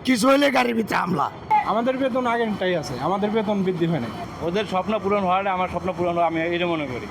কিছু হইলে গাড়ির ভিতরে হামলা। আমাদের বেতন আগেরটাই আছে, আমাদের বেতন বৃদ্ধি হয় না। ওদের স্বপ্ন পূরণ হওয়াটা আমার স্বপ্ন পূরণ হয়, আমি এটা মনে করি।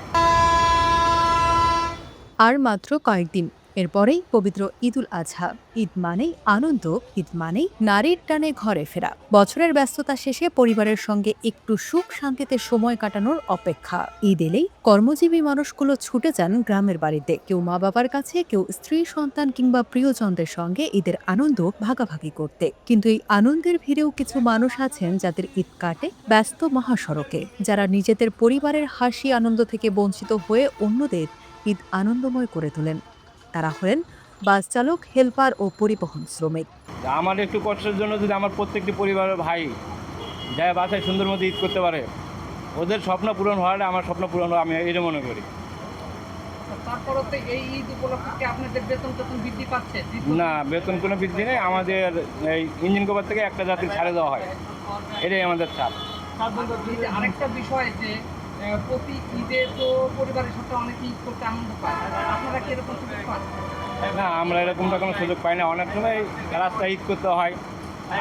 আর মাত্র কয়েকদিন এরপরেই পবিত্র ঈদুল আজহা। ঈদ মানেই আনন্দ, ঈদ মানেই নারীর টানে ঘরে ফেরা। বছরের ব্যস্ততা শেষে পরিবারের সঙ্গে একটু সুখ শান্তিতে সময় কাটানোর অপেক্ষা। ঈদ এলেই কর্মজীবী মানুষগুলো ছুটে যান গ্রামের বাড়িতে, কেউ মা বাবার কাছে, কেউ স্ত্রী সন্তান কিংবা প্রিয়জনদের সঙ্গে ঈদের আনন্দ ভাগাভাগি করতে। কিন্তু এই আনন্দের ভিড়েও কিছু মানুষ আছেন যাদের ঈদ কাটে ব্যস্ত মহাসড়কে, যারা নিজেদের পরিবারের হাসি আনন্দ থেকে বঞ্চিত হয়ে অন্যদের ঈদ আনন্দময় করে তোলেন। তারা হলেন বাস চালক, হেলপার ও পরিবহন শ্রমিক। আমার একটু কষ্টের জন্য যদি আমার প্রত্যেকটি পরিবারের ভাই যায় বাসায় সুন্দর মতো ঈদ করতে পারে, ওদের স্বপ্ন পূরণ হওয়াটা আমার স্বপ্ন পূরণ হয়, আমি এটা মনে করি। তারপরও তো এই ঈদ উপলক্ষে আপনাদের বেতন বৃদ্ধি পাচ্ছে? না, বেতন কোনো বৃদ্ধি নেই। আমাদের এই ইঞ্জিন কভার থেকে একটা যাত্রী ছাড়ে দেওয়া হয়, এটাই আমাদের চাপ। আরেকটা বিষয় যে প্রতি ঈদে তো পরিবারের সাথে অনেকে ঈদ করতে আনন্দ পায়, আপনারা কি এরকম সুযোগ পান? না, আমরা এরকমটা কোনো সুযোগ পাই না। অনেক সময় রাস্তায় ঈদ করতে হয়,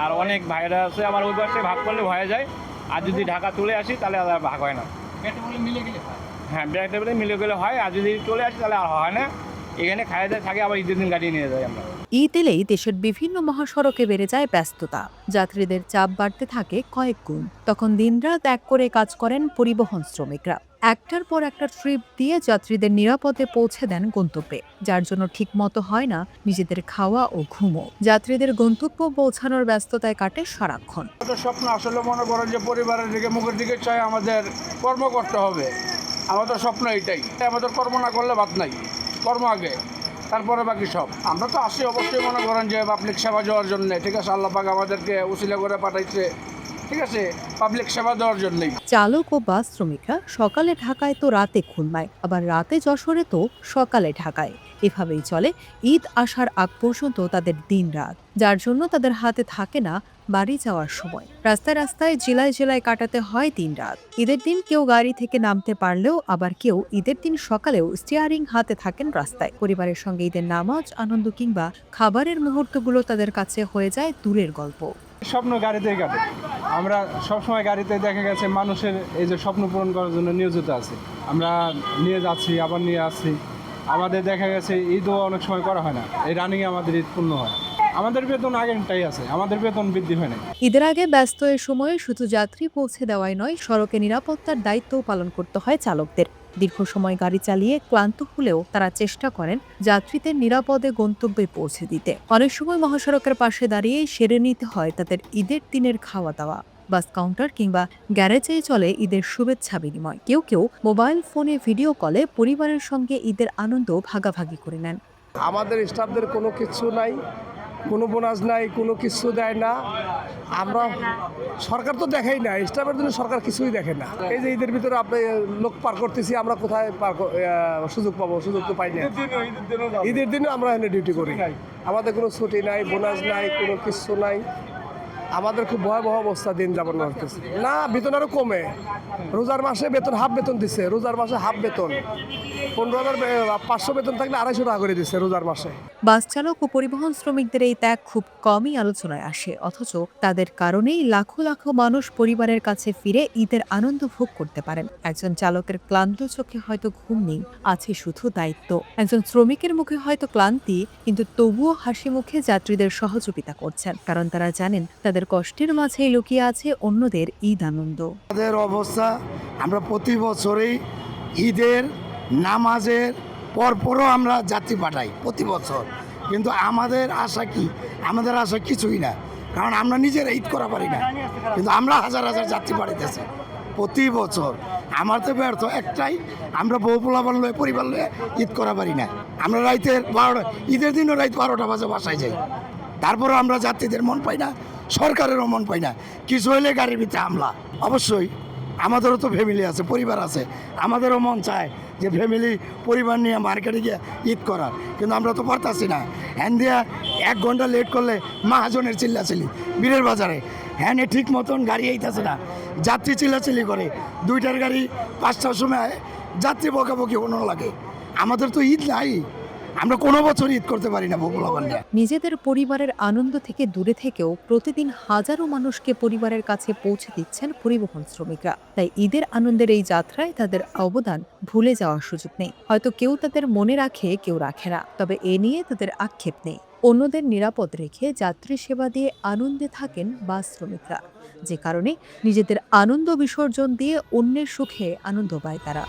আর অনেক ভাইরা আছে আবার ওই পাশে ভাগ করলে হয়ে যায়। আর যদি ঢাকা চলে আসি তাহলে আর ভাগ হয় না। ব্যাটে বলে মিলে গেলে হয়। হ্যাঁ, ব্যাগ টেবিলে মিলে গেলে হয়, আর যদি চলে আসি তাহলে আর হয় না। এখানে খাইয়ে দেয় থাকে, আবার ঈদের দিন গাড়ি নিয়ে যাই আমরা। ঈদ এলেই দেশের বিভিন্ন মহাসড়কে বেড়ে যায় ব্যস্ততা, যাত্রীদের চাপ বাড়তে থাকে কয়েক গুণ। তখন দিনরাত এক করে কাজ করেন পরিবহন শ্রমিকরা, একটার পর একটা ট্রিপ দিয়ে যাত্রীদের নিরাপদে পৌঁছে দেন গন্তব্যে, যার জন্য ঠিকমতো হয় না নিজেদের খাওয়া ও ঘুমও। যাত্রীদের গন্তব্য পৌঁছানোর ব্যস্ততায় কাটে সারাক্ষণ। আমাদের স্বপ্ন আসলে মনে করেন যে পরিবারের দিকে, মুখের দিকে চাই, আমাদের কর্ম করতে হবে। আমাদের স্বপ্ন এটাই, আমাদের কর্ম না করলে ভাত নাই, কর্ম আগে, তারপরে বাকি সব। আমরা তো আসি অবশ্যই মনে করেন যে পাবলিক সেবা দেওয়ার জন্য, ঠিক আছে, আল্লাহ পাক আমাদেরকে উসিলা করে পাঠাইছে, ঠিক আছে, পাবলিক সেবা দেওয়ার জন্যই। চালক ও বাস শ্রমিকরা সকালে ঢাকায় তো রাতে খুলনায়, আবার রাতে যশোরে তো সকালে ঢাকায়। এভাবেই চলে ঈদ আসার আগ পর্যন্ত তাদের দিন রাত, যার জন্য তাদের হাতে থাকে না বাড়ি যাওয়ার সময়। রাস্তায় রাস্তায়, জেলায় জেলায় কাটাতে হয় দিন রাত। ঈদের দিন কেউ গাড়ি থেকে নামতে পারলেও আবার কেউ ঈদের দিন সকালেও স্টিয়ারিং হাতে থাকেন রাস্তায়। পরিবারের সঙ্গে ঈদের নামাজ, আনন্দ কিংবা খাবারের মুহূর্তগুলো তাদের কাছে হয়ে যায় দূরের গল্প। স্বপ্ন গাড়িতেই কাটে। আমরা সবসময় গাড়িতে দেখা গেছে মানুষের এই যে স্বপ্ন পূরণ করার জন্য নিয়োজিত আছি। আমরা নিয়ে যাচ্ছি, আবার নিয়ে আসছি। আমাদের দেখা গেছে ঈদও অনেক সময় করা হয় না, এই রানিংয়ে আমাদের ঈদ পূর্ণ হয়। আমাদের বেতন আগেরটাই আছে, আমাদের বেতন বৃদ্ধি হয় না। ঈদের আগে ব্যস্ত এ সময়ে শুধু যাত্রী পৌঁছে দেওয়াই নয়, সড়কে নিরাপত্তার দায়িত্বও পালন করতে হয় চালকদের। দীর্ঘ সময় গাড়ি চালিয়ে ক্লান্ত হলেও তারা চেষ্টা করেন যাত্রীদের নিরাপদে গন্তব্যে পৌঁছে দিতে। অনেক সময় মহাসড়কের পাশে দাঁড়িয়ে সেরে নিতে হয় তাদের ঈদের দিনের খাওয়া দাওয়া। বাস কাউন্টার কিংবা গ্যারেজে চলে ঈদের শুভেচ্ছা বিনিময়। কেউ কেউ মোবাইল ফোনে ভিডিও কলে পরিবারের সঙ্গে ঈদের আনন্দ ভাগাভাগি করে নেন। আমাদের স্টাফদের কোনো কিছু নাই, কোনো বোনাস নাই, কোনো কিছু দেয় না। আমরা সরকার তো দেখাই না, স্টাফের জন্য সরকার কিছুই দেখে না। এই যে ঈদের ভিতরে আপনি লোক পার করতেছি, আমরা কোথায় সুযোগ পাবো? সুযোগ তো পাই না। ঈদের দিনও আমরা এখানে ডিউটি করি, আমাদের কোনো ছুটি নাই, বোনাস নাই, কোনো কিছু নাই। আমাদের খুব ভয়াবহ অবস্থা দিন যাপন করতেছে। না, বেতন আরও কমে। রোজার মাসে বেতন হাফ বেতন দিচ্ছে, রোজার মাসে হাফ বেতন 15,500 বেতন থাকলে 250 টাকা করে দিচ্ছে রোজার মাসে। বাস চালক ও পরিবহন শ্রমিকদের এই ত্যাগ খুব কমই আলোচনায় আসে, অথচ তাদের কারণেই লাখো লাখো মানুষ পরিবারের কাছে ফিরে ঈদের আনন্দ ভোগ করতে পারেন। একজন চালকের ক্লান্ত চোখে হয়তো ঘুম নেই, আছে শুধু দায়িত্ব। একজন শ্রমিকের মুখে হয়তো ক্লান্তি, কিন্তু তবুও হাসি মুখে যাত্রীদের সহযোগিতা করছেন, কারণ তারা জানেন তাদের কষ্টের মাঝেই লুকিয়ে আছে অন্যদের ঈদ আনন্দ। আমাদের অবস্থা, আমরা প্রতি বছরই ঈদের নামাজের পরপরও আমরা যাত্রী পাঠাই প্রতি বছর, কিন্তু আমাদের আশা কি? আমাদের আশা কিছুই না, কারণ আমরা নিজেরা ঈদ করা পারি না, কিন্তু আমরা হাজার হাজার যাত্রী পাঠাইতেছি প্রতি বছর। আমার তো ব্যর্থ একটাই, আমরা বউ পোলাপান লয়ে পরিবার লয়ে ঈদ করা পারি না। আমরা রাইতের 12টা, ঈদের দিনও রাত 12টা বাজে বাসায় যাই, তারপরও আমরা যাত্রীদের মন পাই না, সরকারেরও মন পাই না। কিছু হইলে গাড়ির ভিতরে হামলা। অবশ্যই আমাদেরও তো ফ্যামিলি আছে, পরিবার আছে, আমাদেরও মন চায় যে ফ্যামিলি পরিবার নিয়ে মার্কেটে গিয়ে ঈদ করার, কিন্তু আমরা তো পারতাছি না। হ্যান দিয়া 1 ঘন্টা লেট করলে মাহাজনের চিল্লাচিল্লি বীরের বাজারে, হ্যানে ঠিক মতন গাড়ি আইতাছে না, যাত্রী চিল্লাচিল্লি করে। 2টার গাড়ি 5টার সময় যাত্রী বকাবকি হনো লাগে। আমাদের তো ঈদ নাই, আমরা কোনো বছর ঈদ করতে পারি না বগুলাবান্ডা। নিজেদের পরিবারের আনন্দ থেকে দূরে থেকেও প্রতিদিন হাজারো মানুষকে পরিবারের কাছে পৌঁছে দিচ্ছেন পরিবহন শ্রমিকরা। তাই ঈদের আনন্দের এই যাত্রায় তাদের অবদান ভুলে যাওয়ার সুযোগ নেই। হয়তো কেউ তাদের মনে রাখে, কেউ রাখে না, তবে এ নিয়ে তাদের আক্ষেপ নেই। অন্যদের নিরাপদ রেখে যাত্রী সেবা দিয়ে আনন্দে থাকেন বাস শ্রমিকরা, যে কারণে নিজেদের আনন্দ বিসর্জন দিয়ে অন্যের সুখে আনন্দ পায় তারা।